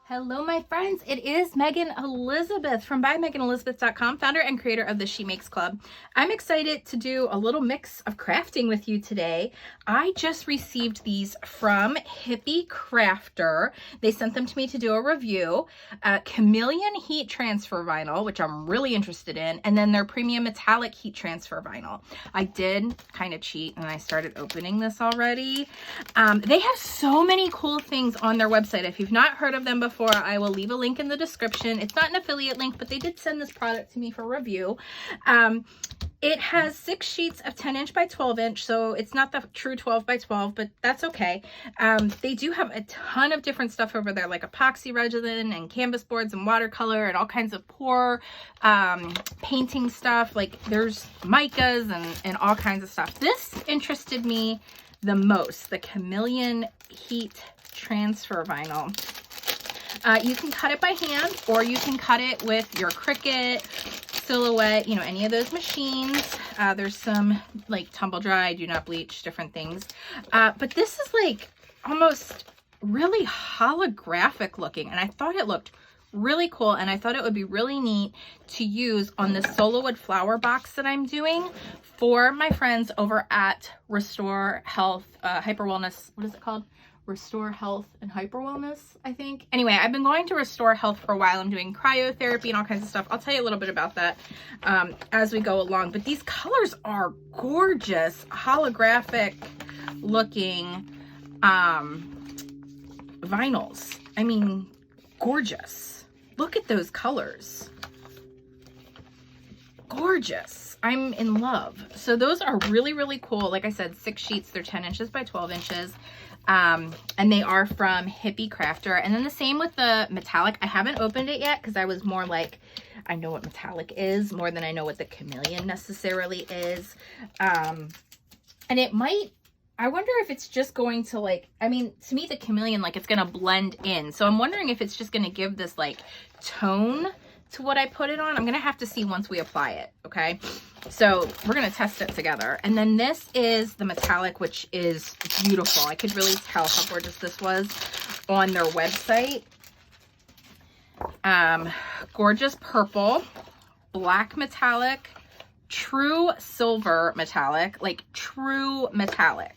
Hello, my friends. It is Megan Elizabeth from ByMeganElizabeth.com, founder and creator of the She Makes Club. I'm excited to do a little mix of crafting with you today. I just received these from Hippie Crafter. They sent them to me to do a review. Chameleon heat transfer vinyl, which I'm really interested in, and then their premium metallic heat transfer vinyl. I did kind of cheat and I started opening this already. They have so many cool things on their website. If you've not heard of them before, I will leave a link in the description. It's not an affiliate link, but they did send this product to me for review. It has 6 sheets of 10" by 12", so it's not the true 12 by 12, but that's okay. They do have a ton of different stuff over there, like epoxy resin and canvas boards and watercolor and all kinds of pour painting stuff. Like there's micas and all kinds of stuff. This interested me the most, the Chameleon heat transfer vinyl. You can cut it by hand, or you can cut it with your Cricut, Silhouette, you know, any of those machines. There's some like tumble dry, do not bleach, different things. But this is like almost really holographic looking, and I thought it looked really cool, and I thought it would be really neat to use on the SolaWood flower box that I'm doing for my friends over at Restore Health, Hyper Wellness. What is it called? Restore Health and Hyper Wellness, I think. Anyway, I've been going to Restore Health for a while. I'm doing cryotherapy and all kinds of stuff. I'll tell you a little bit about that as we go along. But these colors are gorgeous, holographic looking vinyls. I mean, gorgeous. Look at those colors. Gorgeous. I'm in love. So those are really, really cool. Like I said, 6 sheets. They're 10" by 12". And they are from Hippie Crafter. And then the same with the metallic. I haven't opened it yet because I was more like, I know what metallic is more than I know what the Chameleon necessarily is. And it might, I wonder if it's just going to like, I mean, to me, the Chameleon, like it's going to blend in. So I'm wondering if it's just going to give this like tone to what I put it on. I'm going to have to see once we apply it. Okay. So we're going to test it together. And then this is the metallic, which is beautiful. I could really tell how gorgeous this was on their website. Gorgeous purple, black metallic, true silver metallic, like true metallic,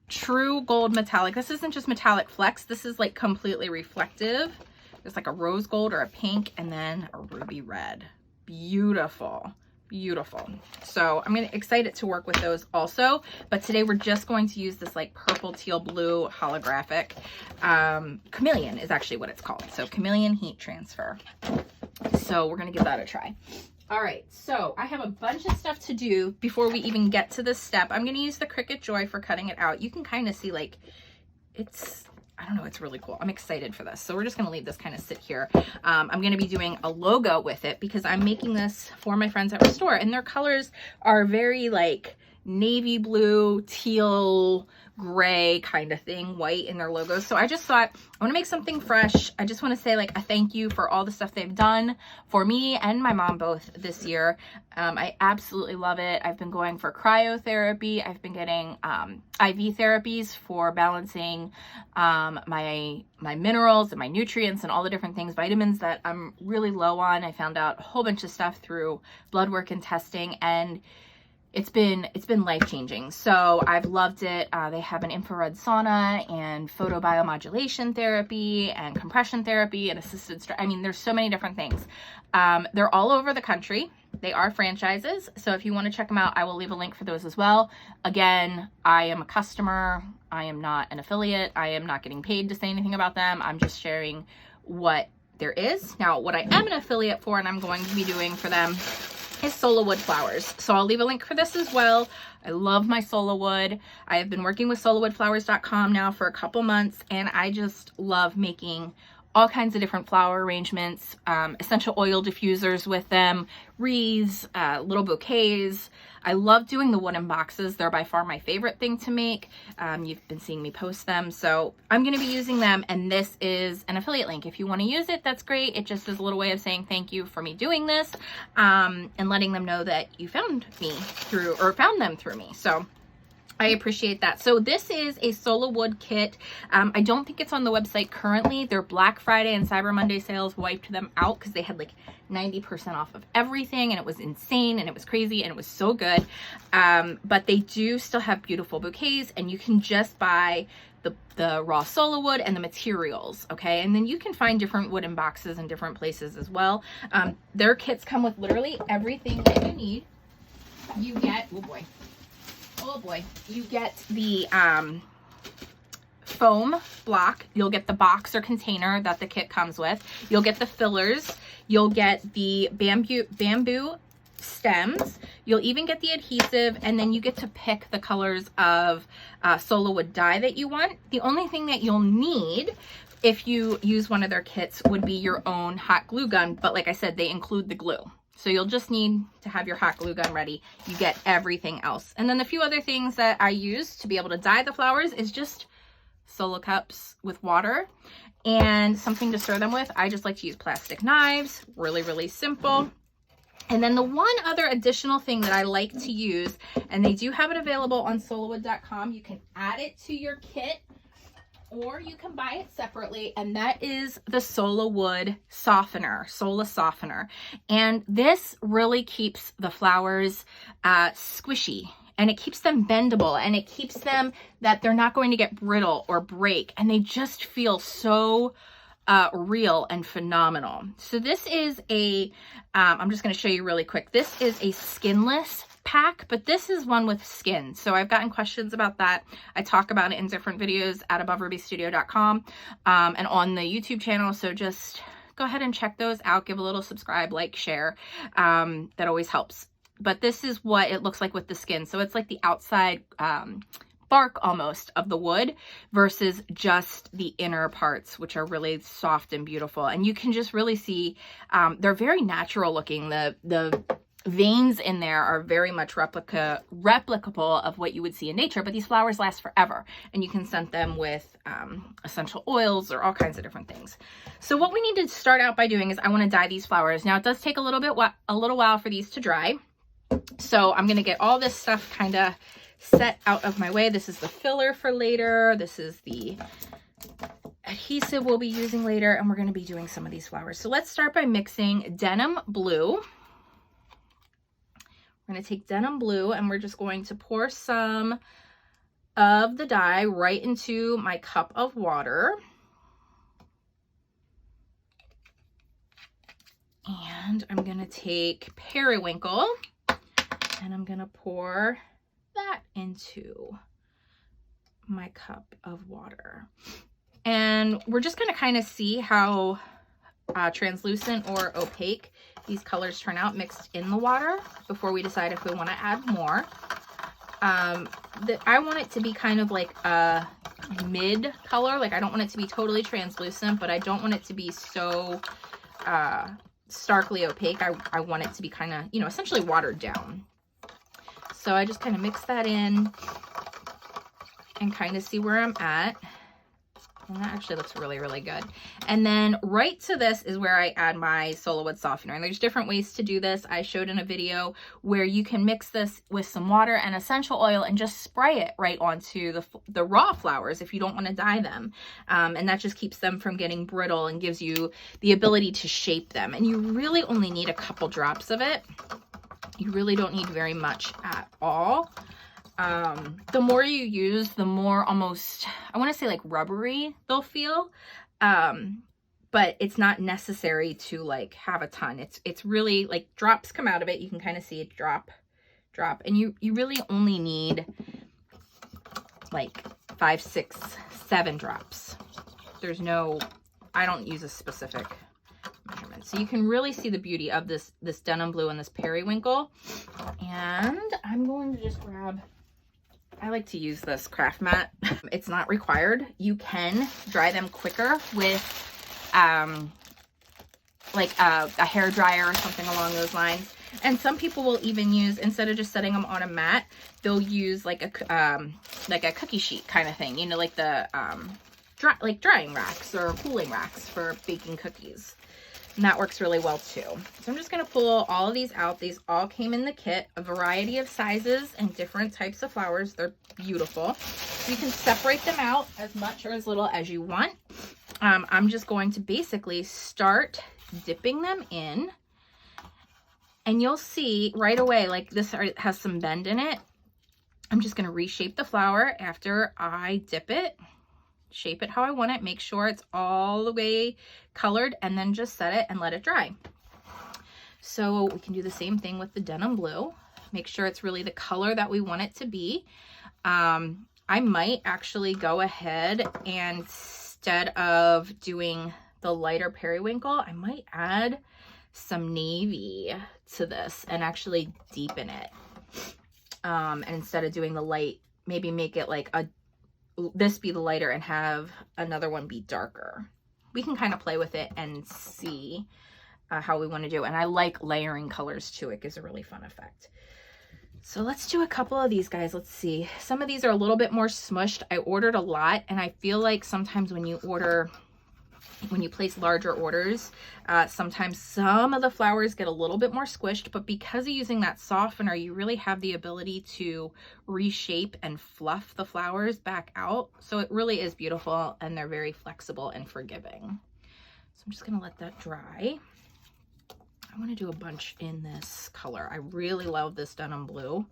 true gold metallic. This isn't just metallic flecks. This is like completely reflective. There's like a rose gold or a pink, and then a ruby red. Beautiful, beautiful. So I'm excited to work with those also, but today we're just going to use this like purple teal blue holographic. Chameleon is actually what it's called. So Chameleon heat transfer. So we're gonna give that a try. All right, so I have a bunch of stuff to do before we even get to this step. I'm gonna use the Cricut Joy for cutting it out. You can kind of see like it's, I don't know, it's really cool. I'm excited for this. So we're just going to leave this kind of sit here. I'm going to be doing a logo with it because I'm making this for my friends at Restore, and their colors are very like navy blue, teal, gray kind of thing, white in their logos. So I just thought I want to make something fresh. I just want to say like a thank you for all the stuff they've done for me and my mom both this year. I absolutely love it. I've been going for cryotherapy. I've been getting IV therapies for balancing my minerals and my nutrients and all the different things, vitamins that I'm really low on. I found out a whole bunch of stuff through blood work and testing, and it's been life-changing. So I've loved it. They have an infrared sauna and photobiomodulation therapy and compression therapy and assisted I mean, there's so many different things. They're all over the country. They are franchises. So if you want to check them out, I will leave a link for those as well. Again, I am a customer. I am not an affiliate. I am not getting paid to say anything about them. I'm just sharing what there is. Now, what I am an affiliate for and I'm going to be doing for them is SolaWoodFlowers. So I'll leave a link for this as well. I love my SolaWood. I have been working with SolaWoodFlowers.com now for a couple months, and I just love making all kinds of different flower arrangements, essential oil diffusers with them, wreaths, little bouquets. I love doing the wooden boxes. They're by far my favorite thing to make. You've been seeing me post them. So I'm going to be using them, and this is an affiliate link. If you want to use it, that's great. It just is a little way of saying thank you for me doing this, and letting them know that you found me through, or found them through me. So I appreciate that. So this is a SolaWood kit. I don't think it's on the website currently. Their Black Friday and Cyber Monday sales wiped them out because they had like 90% off of everything, and it was insane and it was crazy and it was so good. But they do still have beautiful bouquets, and you can just buy the raw SolaWood and the materials, okay? And then you can find different wooden boxes in different places as well. Their kits come with literally everything that you need. You get, oh boy, you get the foam block, you'll get the box or container that the kit comes with, you'll get the fillers, you'll get the bamboo stems, you'll even get the adhesive, and then you get to pick the colors of SolaWood dye that you want. The only thing that you'll need if you use one of their kits would be your own hot glue gun, but like I said, they include the glue. So you'll just need to have your hot glue gun ready. You get everything else. And then the few other things that I use to be able to dye the flowers is just Solo cups with water and something to stir them with. I just like to use plastic knives, really, really simple. And then the one other additional thing that I like to use, and they do have it available on SolaWood.com, you can add it to your kit or you can buy it separately, and that is the SolaWood softener, Sola softener. And this really keeps the flowers squishy, and it keeps them bendable, and it keeps them that they're not going to get brittle or break, and they just feel so real and phenomenal. So this is a, I'm just going to show you really quick. This is a skinless pack, but this is one with skin. So I've gotten questions about that. I talk about it in different videos at aboverubystudio.com and on the YouTube channel. So just go ahead and check those out. Give a little subscribe, like, share. That always helps. But this is what it looks like with the skin. So it's like the outside bark almost of the wood versus just the inner parts, which are really soft and beautiful. And you can just really see they're very natural looking. The veins in there are very much replicable of what you would see in nature, but these flowers last forever, and you can scent them with essential oils or all kinds of different things. So what we need to start out by doing is I want to dye these flowers. Now it does take a little while for these to dry, so I'm going to get all this stuff kind of set out of my way. This is the filler for later. This is the adhesive we'll be using later, and we're going to be doing some of these flowers. So let's start by mixing denim blue. We're going to take denim blue, and we're just going to pour some of the dye right into my cup of water. And I'm going to take periwinkle, and I'm going to pour that into my cup of water. And we're just going to kind of see how translucent or opaque these colors turn out mixed in the water before we decide if we want to add more. I want it to be kind of like a mid color. Like, I don't want it to be totally translucent, but I don't want it to be so starkly opaque. I want it to be kind of, you know, essentially watered down. So I just kind of mix that in and kind of see where I'm at. And that actually looks really, really good. And then right to this is where I add my SolaWood softener. And there's different ways to do this. I showed in a video where you can mix this with some water and essential oil and just spray it right onto the raw flowers if you don't want to dye them. And that just keeps them from getting brittle and gives you the ability to shape them. And you really only need a couple drops of it. You really don't need very much at all. The more you use, the more almost, I want to say like rubbery they'll feel. But it's not necessary to like have a ton. It's really like drops come out of it. You can kind of see it drop. And you really only need like 5, 6, 7 drops. There's no, I don't use a specific measurement. So you can really see the beauty of this denim blue and this periwinkle. And I'm going to just grab, I like to use this craft mat. It's not required. You can dry them quicker with like a hair dryer or something along those lines. And some people will even use, instead of just setting them on a mat, they'll use like a cookie sheet kind of thing, you know, like the drying racks or cooling racks for baking cookies. And that works really well too. So I'm just going to pull all of these out. These all came in the kit, a variety of sizes and different types of flowers. They're beautiful. You can separate them out as much or as little as you want. I'm just going to basically start dipping them in, and you'll see right away, like this has some bend in it. I'm just going to reshape the flower after I dip it, shape it how I want it, make sure it's all the way colored, and then just set it and let it dry. So we can do the same thing with the denim blue. Make sure it's really the color that we want it to be. I might actually go ahead and instead of doing the lighter periwinkle, I might add some navy to this and actually deepen it. And instead of doing the light, maybe make it like this be the lighter and have another one be darker. We can kind of play with it and see how we want to do. And I like layering colors too. It gives a really fun effect. So let's do a couple of these guys. Let's see. Some of these are a little bit more smushed. I ordered a lot, and I feel like sometimes when you place larger orders, sometimes some of the flowers get a little bit more squished, but because of using that softener, you really have the ability to reshape and fluff the flowers back out. So it really is beautiful, and they're very flexible and forgiving. So I'm just gonna let that dry. I want to do a bunch in this color. I really love this denim blue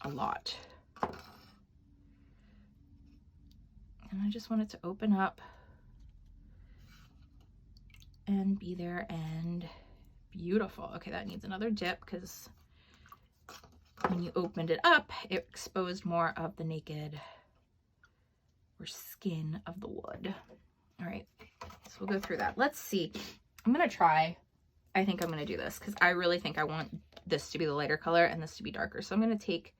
a lot. And I just want it to open up and be there and beautiful. Okay, that needs another dip because when you opened it up, it exposed more of the naked or skin of the wood. All right, so we'll go through that. Let's see. I'm going to try. I think I'm going to do this because I really think I want this to be the lighter color and this to be darker. So I'm going to take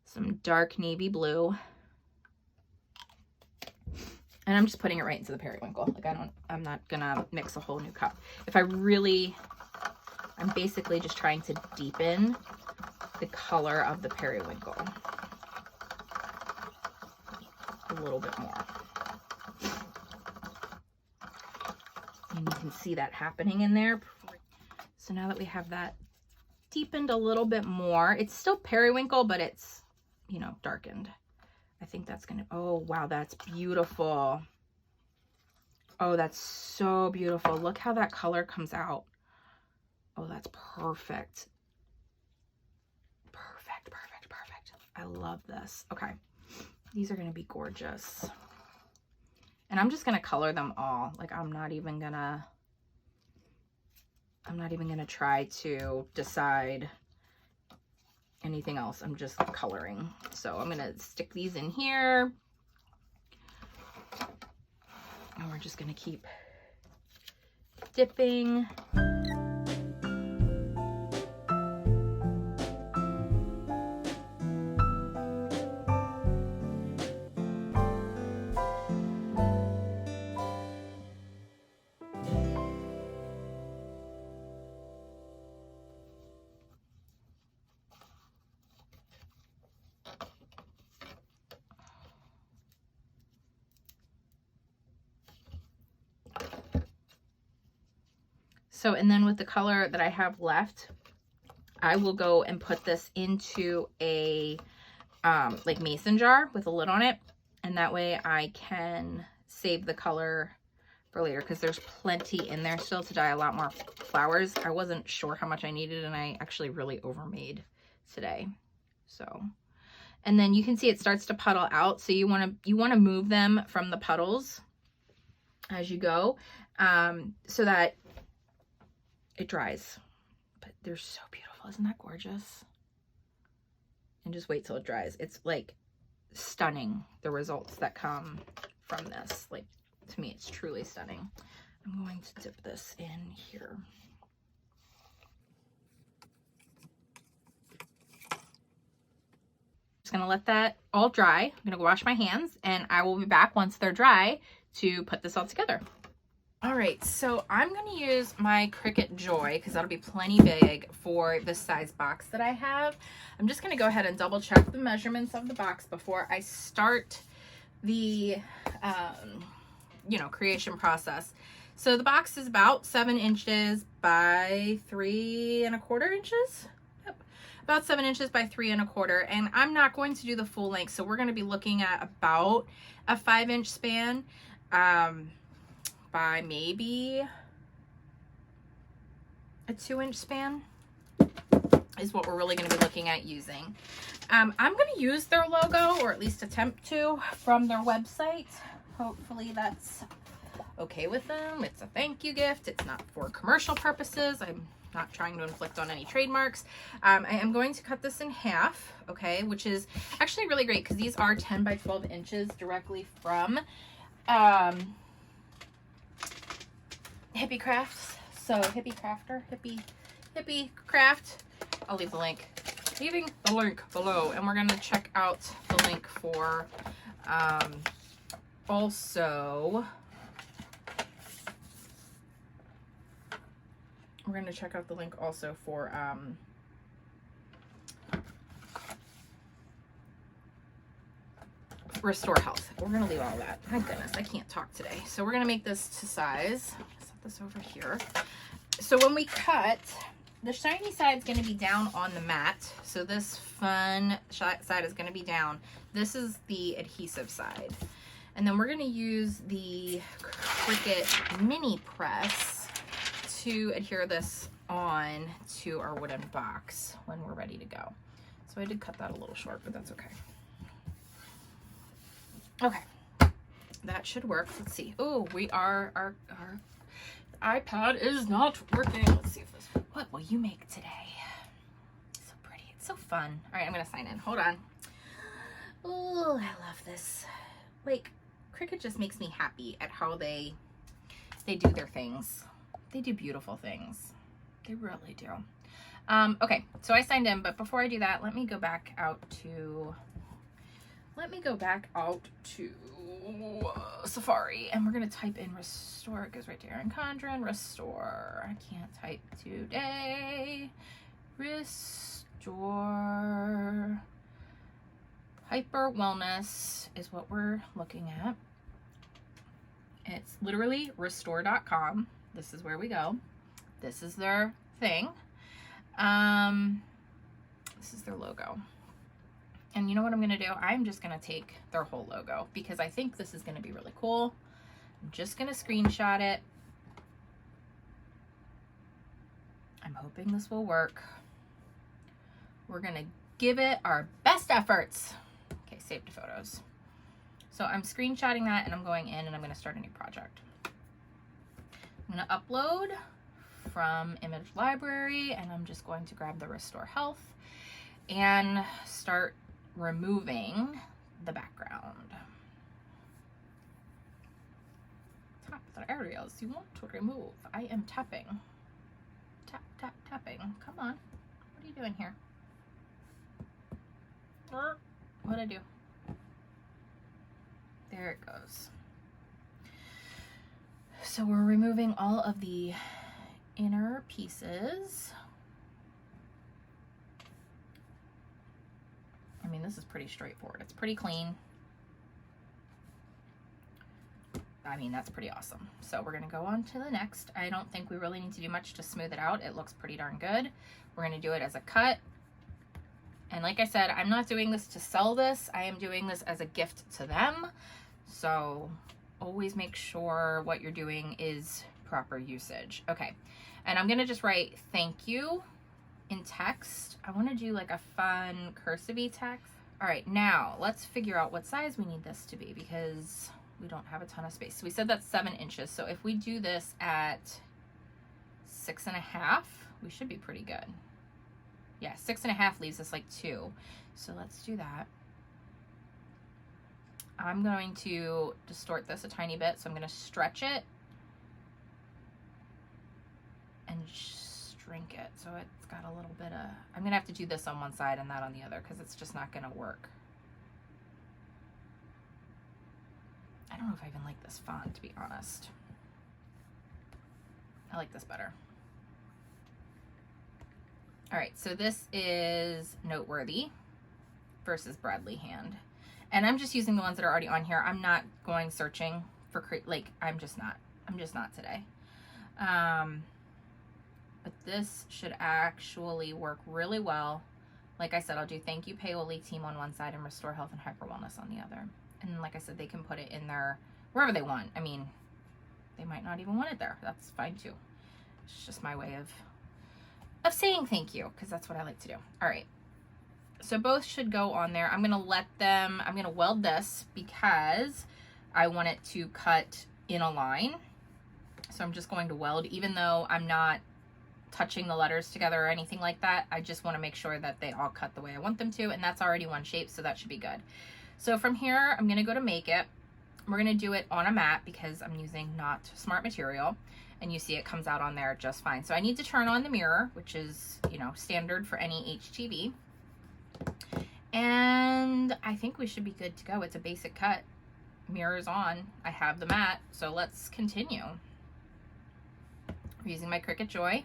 some dark navy blue, and I'm just putting it right into the periwinkle. Like I'm not going to mix a whole new cup. I'm basically just trying to deepen the color of the periwinkle a little bit more. And you can see that happening in there. So now that we have that deepened a little bit more, it's still periwinkle, but it's, you know, darkened. I think that's gonna, oh wow, that's beautiful. Oh, that's so beautiful. Look how that color comes out. Oh, that's perfect. Perfect, perfect, perfect. I love this. Okay, these are gonna be gorgeous. And I'm just gonna color them all. Like I'm not even gonna try to decide anything else. I'm just coloring. So I'm gonna stick these in here. And we're just gonna keep dipping. So, and then with the color that I have left, I will go and put this into a like mason jar with a lid on it. And that way I can save the color for later because there's plenty in there still to dye a lot more flowers. I wasn't sure how much I needed, and I actually really overmade today. So, and then you can see it starts to puddle out. So you want to move them from the puddles as you go, so that it dries. But they're so beautiful. Isn't that gorgeous? And just wait till it dries. It's like stunning, the results that come from this. Like, to me, it's truly stunning. I'm going to dip this in here. Just gonna let that all dry. I'm gonna go wash my hands, and I will be back once they're dry to put this all together. All right, so I'm gonna use my Cricut Joy because that'll be plenty big for this size box that I have. I'm just gonna go ahead and double check the measurements of the box before I start the you know, creation process. So the box is about 7 inches by 3¼ inches. Yep. About 7 inches by 3¼ and I'm not going to do the full length, so we're going to be looking at about a 5-inch span by maybe a 2-inch span is what we're really going to be looking at using. I'm going to use their logo, or at least attempt to, from their website. Hopefully that's okay with them. It's a thank you gift. It's not for commercial purposes. I'm not trying to inflict on any trademarks. I am going to cut this in half, okay, which is actually really great because these are 10 by 12 inches directly from Hippie Crafts. So Hippie Crafter, Hippie Craft. I'll leave the link. Leaving the link below, and we're going to check out the link for also we're going to check out the link also for Restore Health. We're going to leave all that. My goodness, I can't talk today. So we're going to make this to size. Set this over here. So when we cut, the shiny side is going to be down on the mat. So this fun side is going to be down. This is the adhesive side. And then we're going to use the Cricut mini press to adhere this on to our wooden box when we're ready to go. So I did cut that a little short, but that's okay. Okay, that should work. Let's see. Oh, our iPad is not working. Let's see if this, what will you make today? So pretty, it's so fun. All right, I'm gonna sign in, hold on. Oh, I love this. Like, Cricut just makes me happy at how they do their things. They do beautiful things. They really do. Okay, so I signed in, but before I do that, let me go back out to Safari, and we're gonna type in restore. It goes right to Erin Condren. Restore. I can't type today. Restore. Hyper Wellness is what we're looking at. It's literally restore.com. This is where we go. This is their thing. This is their logo. And you know what I'm going to do? I'm just going to take their whole logo because I think this is going to be really cool. I'm just going to screenshot it. I'm hoping this will work. We're going to give it our best efforts. Okay, save to photos. So I'm screenshotting that and I'm going in and I'm going to start a new project. I'm going to upload from image library and I'm just going to grab the Restore Health and start removing the background. Tap the areas you want to remove. I am tapping. Tap, tap, tapping. Come on. What are you doing here? What'd I do? There it goes. So we're removing all of the inner pieces. I mean, this is pretty straightforward. It's pretty clean. I mean, that's pretty awesome. So we're gonna go on to the next. I don't think we really need to do much to smooth it out. It looks pretty darn good. We're gonna do it as a cut. And like I said, I'm not doing this to sell this. I am doing this as a gift to them. So always make sure what you're doing is proper usage. Okay, and I'm gonna just write thank you in text. I want to do like a fun cursive-y text. All right, now let's figure out what size we need this to be because we don't have a ton of space. So we said that's 7 inches. So if we do this at 6.5, we should be pretty good. Yeah, 6.5 leaves us like 2. So let's do that. I'm going to distort this a tiny bit. So I'm going to stretch it and shrink it. So it's got a little bit of, I'm going to have to do this on one side and that on the other because it's just not going to work. I don't know if I even like this font, to be honest. I like this better. All right, so this is Noteworthy versus Bradley Hand. And I'm just using the ones that are already on here. I'm not going searching for like, I'm just not today. But this should actually work really well. Like I said, I'll do thank you paoli team on one side and restore health and hyper wellness on the other. And like I said, they can put it in their, wherever they want. I mean, they might not even want it there. That's fine too. It's just my way of saying thank you, because that's what I like to do. All right. So both should go on there. I'm gonna weld this because I want it to cut in a line. So I'm just going to weld, even though I'm not touching the letters together or anything like that. I just want to make sure that they all cut the way I want them to, and that's already one shape, so that should be good. So from here, I'm gonna go to make it. We're gonna do it on a mat because I'm using not smart material, and you see it comes out on there just fine. So I need to turn on the mirror, which is, you know, standard for any HTV. And I think we should be good to go. It's a basic cut. Mirror's on. I have the mat, so let's continue. We're using my Cricut Joy.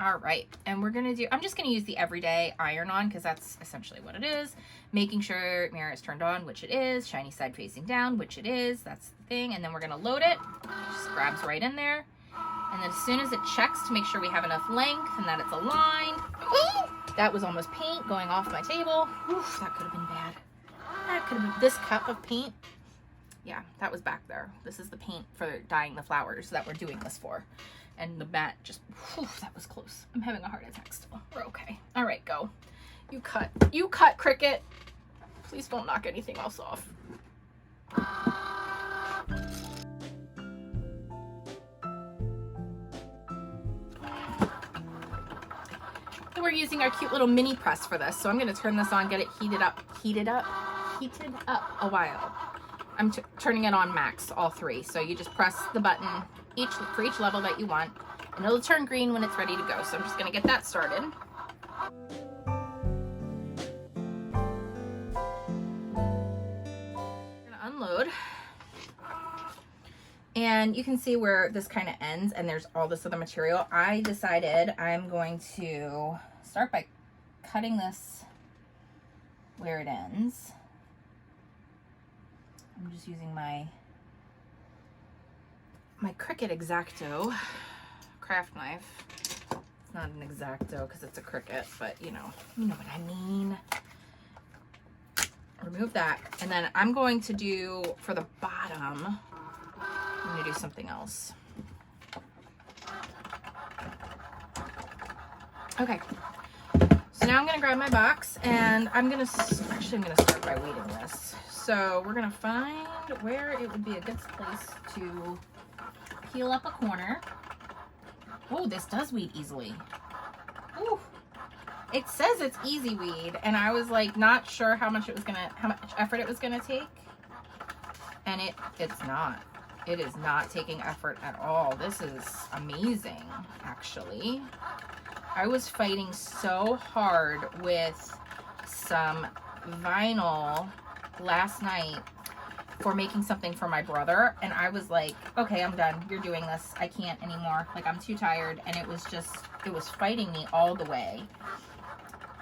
All right, and we're gonna do, I'm just gonna use the everyday iron on because that's essentially what it is. Making sure mirror is turned on, which it is. Shiny side facing down, which it is. That's the thing. And then we're gonna load it. Just grabs right in there. And then as soon as it checks to make sure we have enough length and that it's aligned. Ooh, that was almost paint going off my table. Oof, that could have been bad. That could have been, this cup of paint. Yeah, that was back there. This is the paint for dyeing the flowers that we're doing this for. And the mat just, whew, that was close. I'm having a heart attack still. We're okay. All right, go. You cut, Cricut. Please don't knock anything else off. And we're using our cute little mini press for this. So I'm gonna turn this on, get it heated up a while. I'm turning it on max, all three. So you just press the button for each level that you want, and it'll turn green when it's ready to go. So I'm just gonna get that started. I'm gonna unload. And you can see where this kind of ends, and there's all this other material. I decided I'm going to start by cutting this where it ends. I'm just using my Cricut X-Acto craft knife. It's not an X-Acto because it's a Cricut, but you know what I mean. Remove that, and then I'm going to do, for the bottom, I'm gonna do something else. Okay, so now I'm gonna grab my box, and I'm gonna start by weeding this. So we're gonna find where it would be a good place to peel up a corner. Oh, this does weed easily. Ooh. It says it's easy weed, and I was like not sure how much effort it was gonna take. And it's not. It is not taking effort at all. This is amazing, actually. I was fighting so hard with some vinyl last night for making something for my brother, and I was like, okay, I'm done. You're doing this. I can't anymore. Like, I'm too tired. And it was fighting me all the way.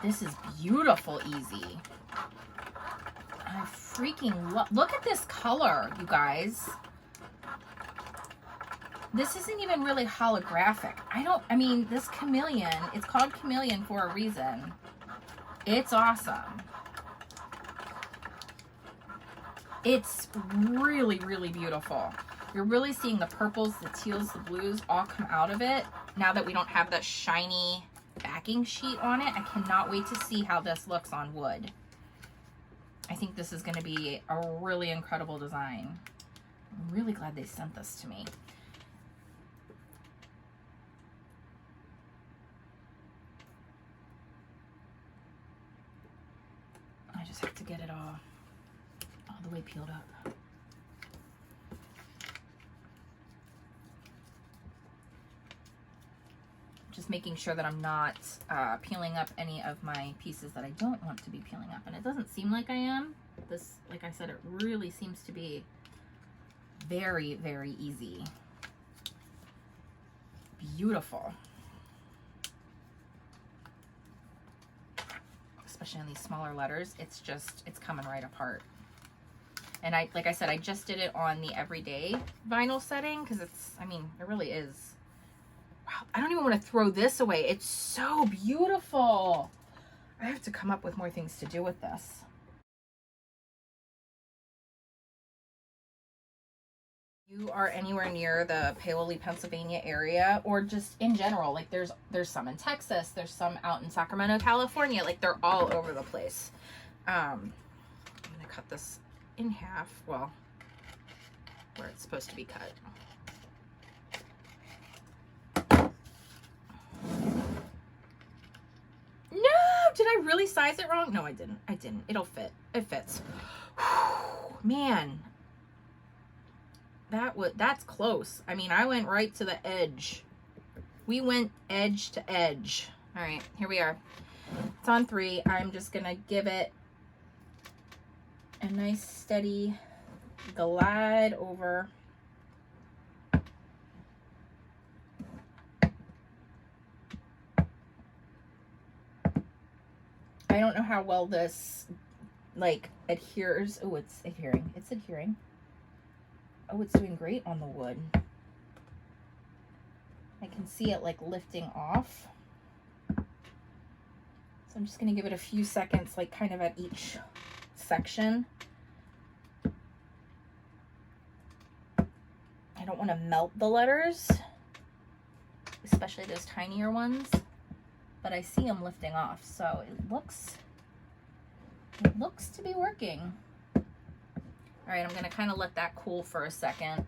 This is beautiful easy. I freaking look at this color, you guys. This isn't even really holographic. I mean, this Chameleon, it's called Chameleon for a reason. It's awesome. It's really, really beautiful. You're really seeing the purples, the teals, the blues all come out of it. Now that we don't have that shiny backing sheet on it, I cannot wait to see how this looks on wood. I think this is going to be a really incredible design. I'm really glad they sent this to me. I just have to get it all the way peeled up. Just making sure that I'm not peeling up any of my pieces that I don't want to be peeling up. And it doesn't seem like I am. This, like I said, it really seems to be very, very easy. Beautiful. Especially on these smaller letters, it's coming right apart. And like I said, I just did it on the everyday vinyl setting because it's, I mean, it really is. Wow, I don't even want to throw this away. It's so beautiful. I have to come up with more things to do with this. You are anywhere near the Paoli, Pennsylvania area, or just in general, like there's some in Texas, there's some out in Sacramento, California, like they're all over the place. I'm gonna cut this in half, well, where it's supposed to be cut. No, did I really size it wrong? No, I didn't. It'll fit. It fits. Whew, man. That's close. I mean, I went right to the edge. We went edge to edge. All right, here we are. It's on 3. I'm just gonna give it a nice steady glide over. I don't know how well this like adheres. Oh, it's adhering. It's adhering. Oh, it's doing great on the wood. I can see it like lifting off. So I'm just going to give it a few seconds, like kind of at each section. I don't want to melt the letters, especially those tinier ones, but I see them lifting off. So it looks to be working. All right, I'm gonna kind of let that cool for a second.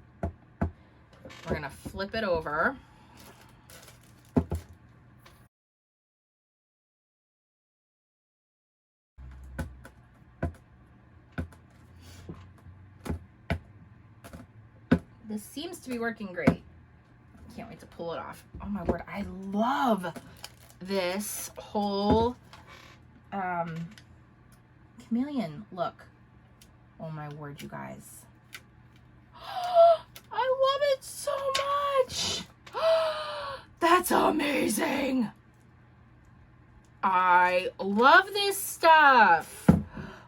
We're gonna flip it over. This seems to be working great. Can't wait to pull it off. Oh my word, I love this whole chameleon look. Oh my word, you guys. I love it so much. That's amazing. I love this stuff.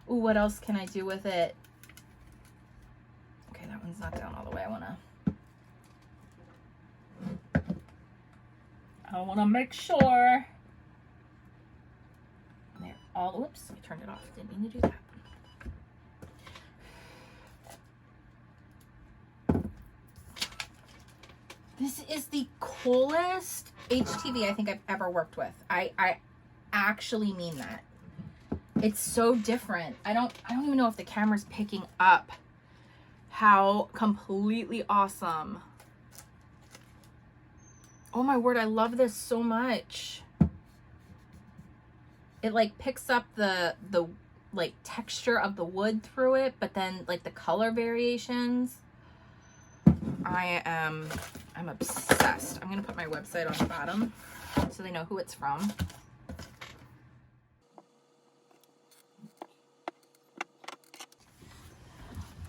Ooh, what else can I do with it? Okay, that one's not down all the way. I wanna make sure. There, all, whoops, I turned it off. Didn't mean to do that. This is the coolest HTV I think I've ever worked with. I actually mean that. It's so different. I don't even know if the camera's picking up how completely awesome. Oh my word, I love this so much. It like picks up the like texture of the wood through it, but then like the color variations. I'm obsessed. I'm gonna put my website on the bottom so they know who it's from.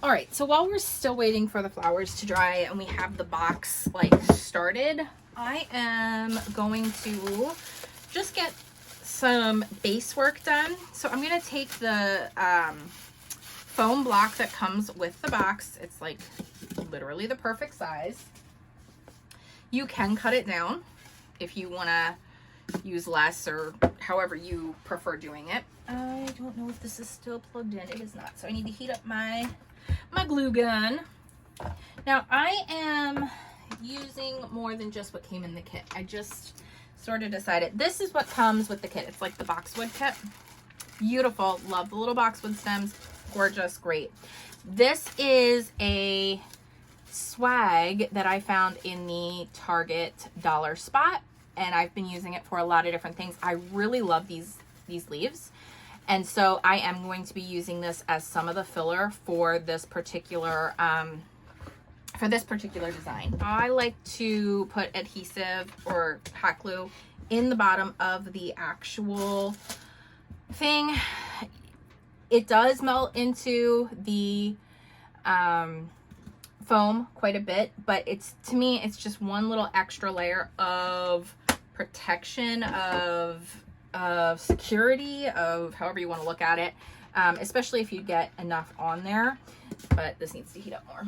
All right, so while we're still waiting for the flowers to dry and we have the box like started, I am going to just get some base work done. So I'm gonna take the foam block that comes with the box. It's like literally the perfect size. You can cut it down if you want to use less or however you prefer doing it. I don't know if this is still plugged in. It is not. So I need to heat up my glue gun. Now I am using more than just what came in the kit. I just sort of decided this is what comes with the kit. It's like the boxwood kit. Beautiful. Love the little boxwood stems. Gorgeous. Great. This is a swag that I found in the Target dollar spot, and I've been using it for a lot of different things. I really love these leaves, and so I am going to be using this as some of the filler for this particular design. I like to put adhesive or hot glue in the bottom of the actual thing. It does melt into the foam quite a bit, but to me it's just one little extra layer of protection, of security, of however you want to look at it, especially if you get enough on there. but this needs to heat up more.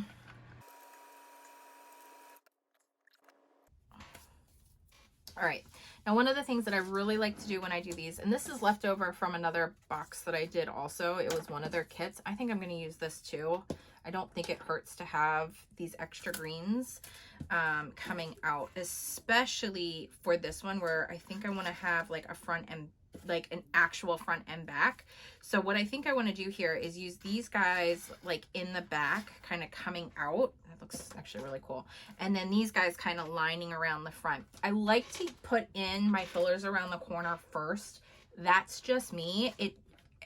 All right, now one of the things that I really like to do when I do these, and this is left over from another box that I did also, it was one of their kits. I think I'm going to use this too. I don't think it hurts to have these extra greens coming out, especially for this one where I think I want to have like a front and like an actual front and back. So what I think I want to do here is use these guys like in the back, kind of coming out. That looks actually really cool. And then these guys kind of lining around the front. I like to put in my fillers around the corner first. That's just me.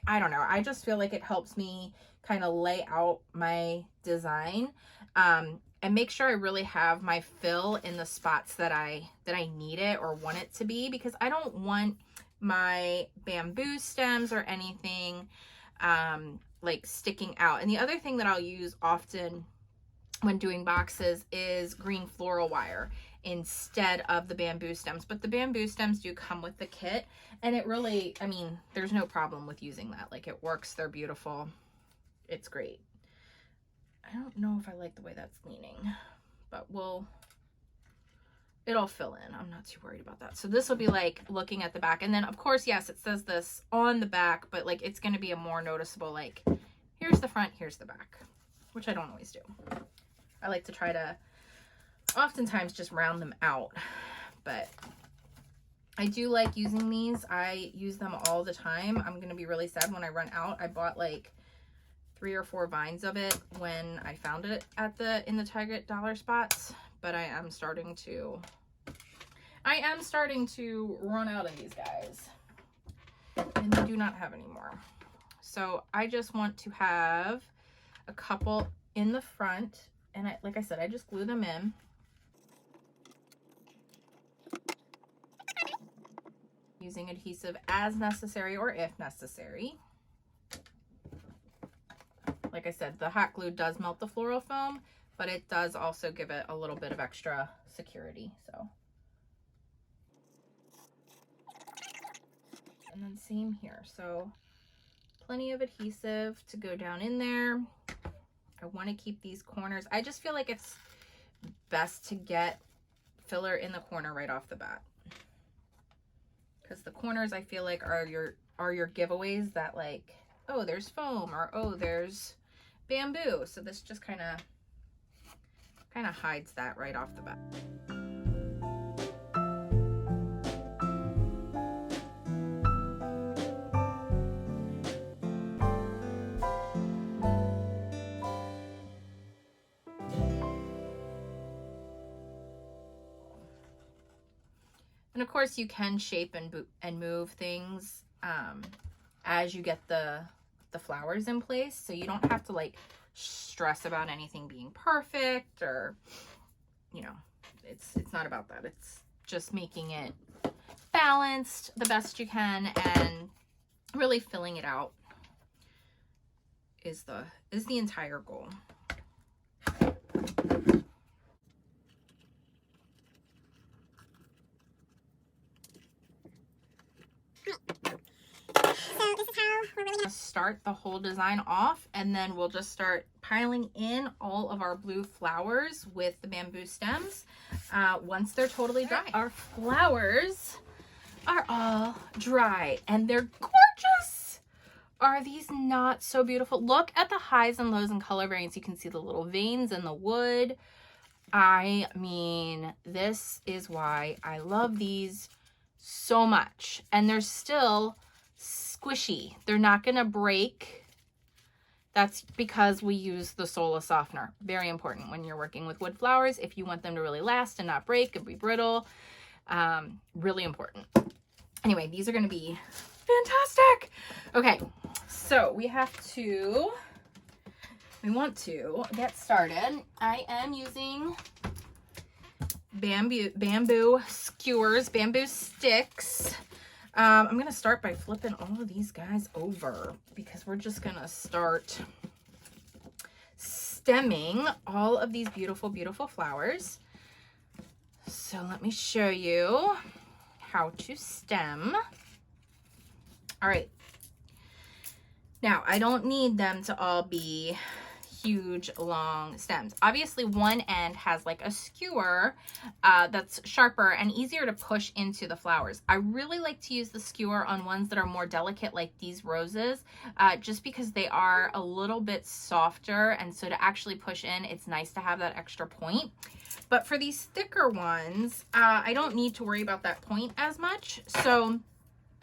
I don't know. I just feel like it helps me kind of lay out my design and make sure I really have my fill in the spots that I need it or want it to be, because I don't want my bamboo stems or anything like sticking out. And the other thing that I'll use often when doing boxes is green floral wire instead of the bamboo stems, but the bamboo stems do come with the kit, and it really, I mean, there's no problem with using that. Like, it works, they're beautiful, it's great. I don't know if I like the way that's leaning, but it'll fill in. I'm not too worried about that. So this will be like looking at the back. And then of course, yes, it says this on the back, but like it's going to be a more noticeable, like here's the front, here's the back, which I don't always do. I like to try to oftentimes just round them out, but I do like using these. I use them all the time. I'm going to be really sad when I run out. I bought like 3 or 4 vines of it when I found it in the Target dollar spots, but I am starting to run out of these guys, and they do not have any more. So I just want to have a couple in the front, and like I said, I just glue them in. Using adhesive as necessary or if necessary. Like I said, the hot glue does melt the floral foam, but it does also give it a little bit of extra security. So, and then same here. So plenty of adhesive to go down in there. I want to keep these corners. I just feel like it's best to get filler in the corner right off the bat, because the corners I feel like are your giveaways that, like, oh, there's foam, or oh, there's bamboo. So this just kind of hides that right off the bat. And of course you can shape and move things as you get the flowers in place, so you don't have to like stress about anything being perfect, or, you know, it's not about that. It's just making it balanced the best you can, and really filling it out is the entire goal. Start the whole design off, and then we'll just start piling in all of our blue flowers with the bamboo stems once they're totally dry. Our flowers are all dry, and they're gorgeous. Are these not so beautiful? Look at the highs and lows and color variance. You can see the little veins in the wood. I mean, this is why I love these so much, and they're still squishy. They're not gonna break. That's because we use the Sola softener. Very important when you're working with wood flowers. If you want them to really last and not break and be brittle, really important. Anyway, these are gonna be fantastic. Okay, so we want to get started. I am using bamboo skewers, bamboo sticks. I'm going to start by flipping all of these guys over, because we're just going to start stemming all of these beautiful, beautiful flowers. So let me show you how to stem. All right. Now, I don't need them to all be huge long stems. Obviously one end has like a skewer that's sharper and easier to push into the flowers. I really like to use the skewer on ones that are more delicate like these roses, just because they are a little bit softer, and so to actually push in, it's nice to have that extra point. But for these thicker ones, I don't need to worry about that point as much. So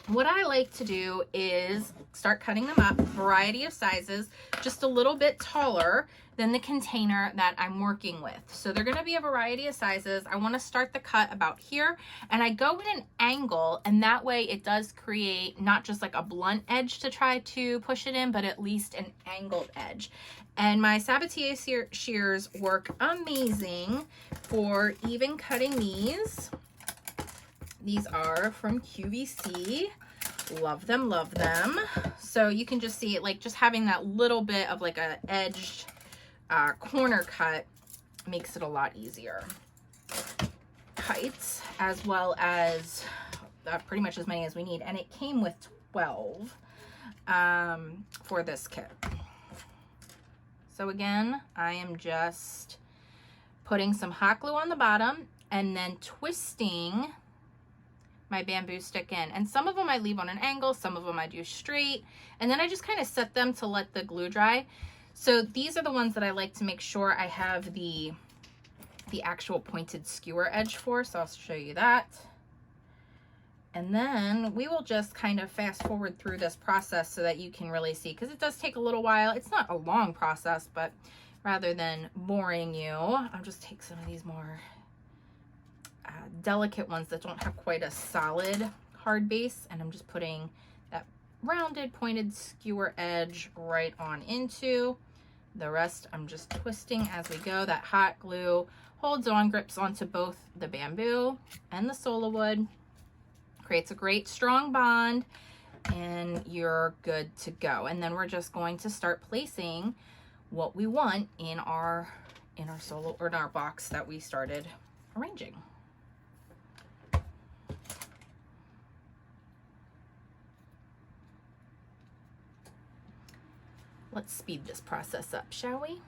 what I like to do is start cutting them up, variety of sizes, just a little bit taller than the container that I'm working with. So they're going to be a variety of sizes. I want to start the cut about here, and I go at an angle, and that way it does create not just like a blunt edge to try to push it in, but at least an angled edge. And my Sabatier shears work amazing for even cutting these. These are from QVC. Love them, love them. So you can just see it, like just having that little bit of like a edged corner cut makes it a lot easier. Heights, as well as pretty much as many as we need. And it came with 12 for this kit. So again, I am just putting some hot glue on the bottom and then twisting my bamboo stick in. And some of them I leave on an angle, some of them I do straight, and then I just kind of set them to let the glue dry. So these are the ones that I like to make sure I have the actual pointed skewer edge for, so I'll show you that. And then we will just kind of fast forward through this process so that you can really see, because it does take a little while. It's not a long process, but rather than boring you, I'll just take some of these more delicate ones that don't have quite a solid hard base, and I'm just putting that rounded pointed skewer edge right on into. The rest I'm just twisting as we go. That hot glue holds on, grips onto both the bamboo and the Sola wood, creates a great strong bond, and you're good to go. And then we're just going to start placing what we want in our Sola, or in our box that we started arranging. Let's speed this process up, shall we?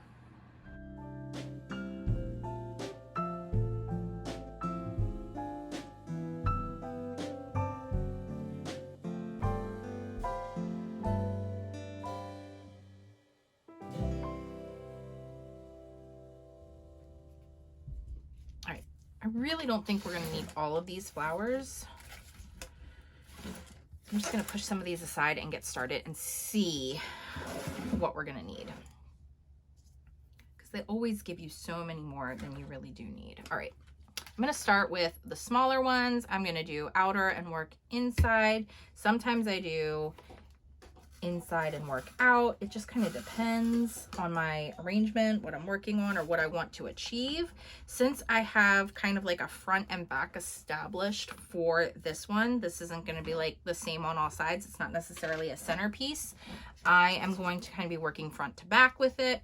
All right, I really don't think we're gonna need all of these flowers. I'm just gonna push some of these aside and get started and see what we're gonna need, because they always give you so many more than you really do need. All right, I'm gonna start with the smaller ones. I'm gonna do outer and work inside. Sometimes I do inside and work out. It just kind of depends on my arrangement, what I'm working on, or what I want to achieve. Since I have kind of like a front and back established for this one, this isn't going to be like the same on all sides. It's not necessarily a centerpiece. I am going to kind of be working front to back with it,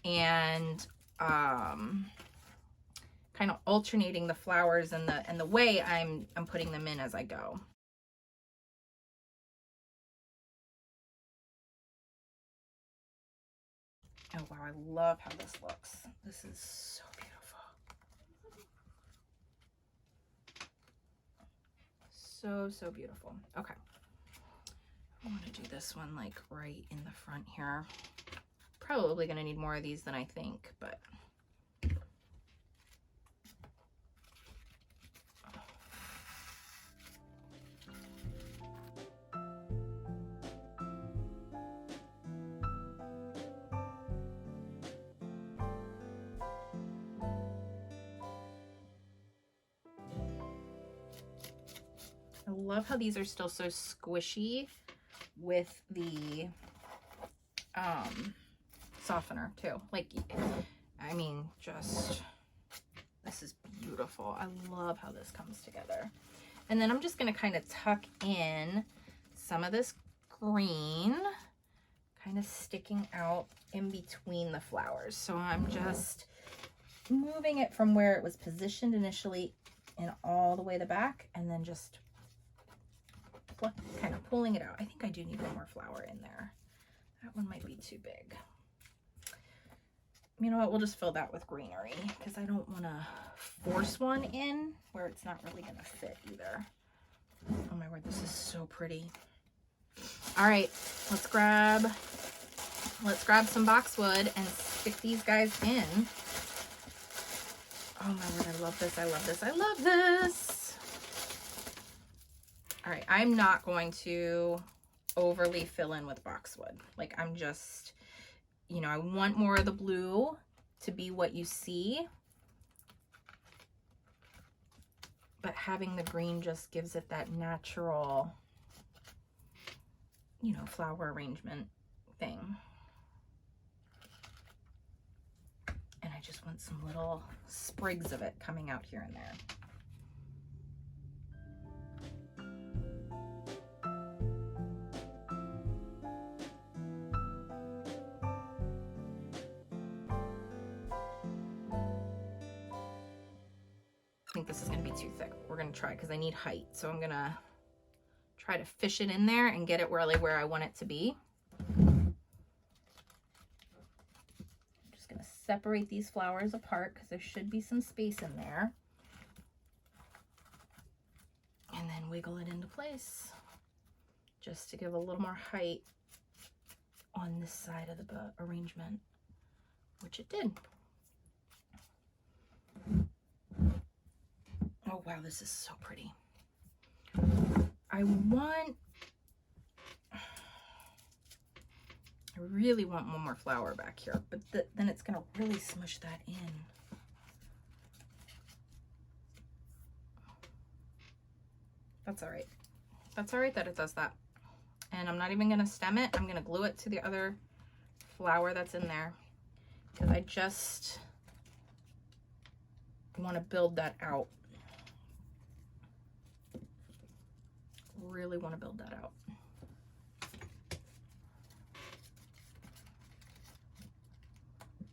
and kind of alternating the flowers and the way I'm putting them in as I go. Oh wow, I love how this looks. This is so beautiful. So beautiful. Okay. I want to do this one like right in the front here. Probably going to need more of these than I think, but I love how these are still so squishy with the softener too. Like, I mean, just, this is beautiful. I love how this comes together. And then I'm just going to kind of tuck in some of this green, kind of sticking out in between the flowers. So I'm just moving it from where it was positioned initially and all the way to the back, and then just kind of pulling it out. I think I do need one more flower in there. That one might be too big. You know what, we'll just fill that with greenery because I don't want to force one in where it's not really going to fit either. Oh my word, this is so pretty. All right, let's grab some boxwood and stick these guys in. Oh my word, I love this, I love this, I love this. All right, I'm not going to overly fill in with boxwood. Like, I'm just, you know, I want more of the blue to be what you see, but having the green just gives it that natural, you know, flower arrangement thing. And I just want some little sprigs of it coming out here and there. I think this is going to be too thick. We're going to try because I need height. So I'm going to try to fish it in there and get it really where I want it to be. I'm just going to separate these flowers apart because there should be some space in there. And then wiggle it into place just to give a little more height on this side of the arrangement, which it did. Oh wow, this is so pretty. I really want one more flower back here, but then it's gonna really smush that in. That's all right. That's all right that it does that. And I'm not even gonna stem it. I'm gonna glue it to the other flower that's in there because I just want to build that out. Really want to build that out.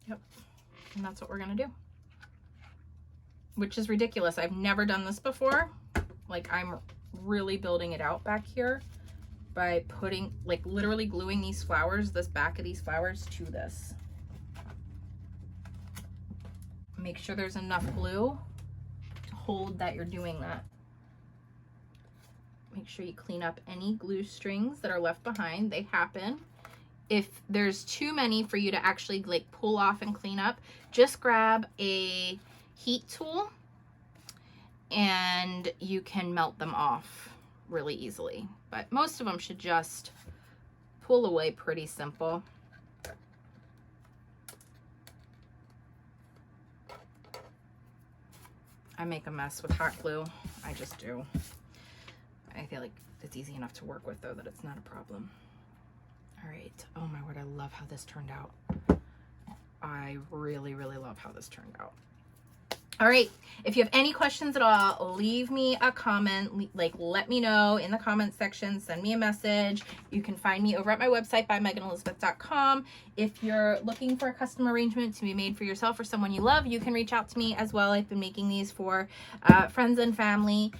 Yep, and that's what we're gonna do, which is ridiculous. I've never done this before. Like, I'm really building it out back here by putting, like, literally gluing these flowers, this back of these flowers to this. Make sure there's enough glue to hold that you're doing that. Make sure you clean up any glue strings that are left behind. They happen. If there's too many for you to actually like pull off and clean up, just grab a heat tool and you can melt them off really easily. But most of them should just pull away pretty simple. I make a mess with hot glue. I just do. I feel like it's easy enough to work with though that it's not a problem. All right. Oh my word, I love how this turned out. I really, really love how this turned out. All right. If you have any questions at all, leave me a comment. Like, let me know in the comment section. Send me a message. You can find me over at my website by meganelizabeth.com. If you're looking for a custom arrangement to be made for yourself or someone you love, you can reach out to me as well. I've been making these for friends and family.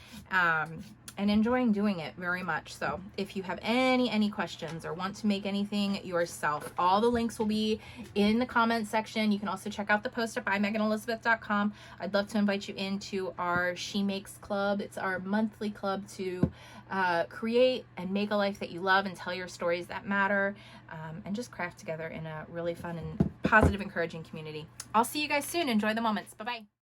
And enjoying doing it very much. So if you have any questions or want to make anything yourself, all the links will be in the comment section. You can also check out the post at bymeganelizabeth.com. I'd love to invite you into our She Makes Club. It's our monthly club to create and make a life that you love and tell your stories that matter, and just craft together in a really fun and positive, encouraging community. I'll see you guys soon. Enjoy the moments. Bye-bye.